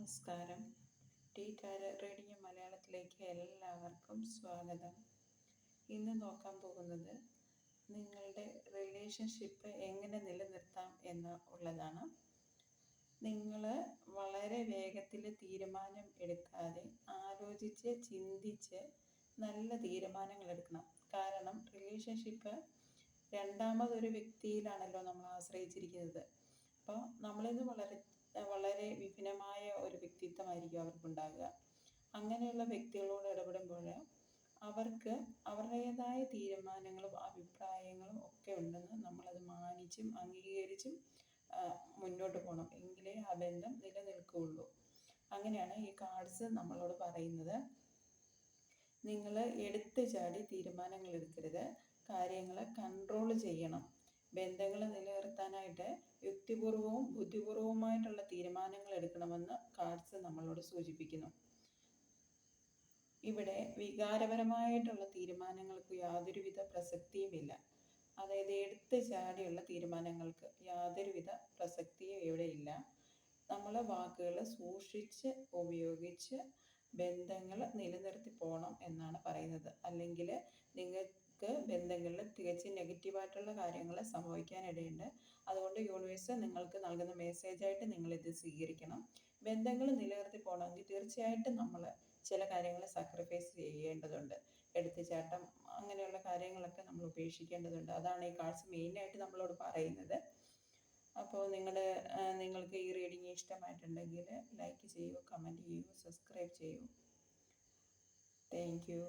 നമസ്കാരം. Tea tarot reading മലയാളത്തിലേക്ക് എല്ലാവർക്കും സ്വാഗതം. ഇന്ന് നോക്കാൻ പോകുന്നത് നിങ്ങളുടെ റിലേഷൻഷിപ്പ് എങ്ങനെ നിലനിർത്താം ഉള്ളതാണ്. നിങ്ങൾ വളരെ വേഗത്തിൽ തീരുമാനം എടുക്കാതെ ആലോചിച്ച് ചിന്തിച്ച് നല്ല തീരുമാനങ്ങൾ എടുക്കണം. കാരണം റിലേഷൻഷിപ്പ് രണ്ടാമതൊരു വ്യക്തിയിലാണല്ലോ നമ്മൾ ആശ്രയിച്ചിരിക്കുന്നത്. അപ്പോൾ നമ്മളിന്ന് വളരെ വിഭിന്നമായ ഒരു വ്യക്തിത്വമായിരിക്കും അവർക്കുണ്ടാകുക. അങ്ങനെയുള്ള വ്യക്തികളോട് ഇടപെടുമ്പോൾ അവർക്ക് അവരുടേതായ തീരുമാനങ്ങളും അഭിപ്രായങ്ങളും ഒക്കെ ഉണ്ടെന്ന് നമ്മളത് മാനിച്ചും അംഗീകരിച്ചും മുന്നോട്ട് പോകണം. എങ്കിലേ ആ ബന്ധം നിലനിൽക്കുകയുള്ളൂ. അങ്ങനെയാണ് ഈ കാർഡ്സ് നമ്മളോട് പറയുന്നത്. നിങ്ങൾ എടുത്തു ചാടി തീരുമാനങ്ങൾ എടുക്കരുത്. കാര്യങ്ങളെ കൺട്രോൾ ചെയ്യണം. ബന്ധങ്ങൾ നിലനിർത്താനായിട്ട് യുക്തിപൂർവവും ബുദ്ധിപൂർവവുമായിട്ടുള്ള തീരുമാനങ്ങൾ എടുക്കണമെന്ന് കാർഡ്സ് നമ്മളോട് സൂചിപ്പിക്കുന്നു. ഇവിടെ വികാരപരമായിട്ടുള്ള തീരുമാനങ്ങൾക്ക് യാതൊരുവിധ പ്രസക്തിയുമില്ല. അതായത് എടുത്തു ചാടിയുള്ള തീരുമാനങ്ങൾക്ക് യാതൊരുവിധ പ്രസക്തിയും ഇവിടെ ഇല്ല. നമ്മൾ വാക്കുകൾ സൂക്ഷിച്ച് ഉപയോഗിച്ച് ബന്ധങ്ങൾ നിലനിർത്തി പോകണം എന്നാണ് പറയുന്നത്. അല്ലെങ്കിൽ നിങ്ങൾക്ക് ബന്ധങ്ങളിൽ തികച്ചും നെഗറ്റീവായിട്ടുള്ള കാര്യങ്ങൾ സംഭവിക്കാനിടയുണ്ട്. അതുകൊണ്ട് യൂണിവേഴ്സ് നിങ്ങൾക്ക് നൽകുന്ന മെസ്സേജായിട്ട് നിങ്ങളിത് സ്വീകരിക്കണം. ബന്ധങ്ങൾ നിലനിർത്തി പോകണമെങ്കിൽ തീർച്ചയായിട്ടും നമ്മൾ ചില കാര്യങ്ങൾ സാക്രിഫൈസ് ചെയ്യേണ്ടതുണ്ട്. എടുത്തുചാട്ടം അങ്ങനെയുള്ള കാര്യങ്ങളൊക്കെ നമ്മൾ ഉപേക്ഷിക്കേണ്ടതുണ്ട്. അതാണ് ഈ കാർഡ്സ് മെയിനായിട്ട് നമ്മളോട് പറയുന്നത്. അപ്പോൾ നിങ്ങൾക്ക് ഈ റീഡിങ് ഇഷ്ടമായിട്ടുണ്ടെങ്കിൽ ലൈക്ക് ചെയ്യൂ, കമൻറ്റ് ചെയ്യൂ, സബ്സ്ക്രൈബ് ചെയ്യൂ. Thank you.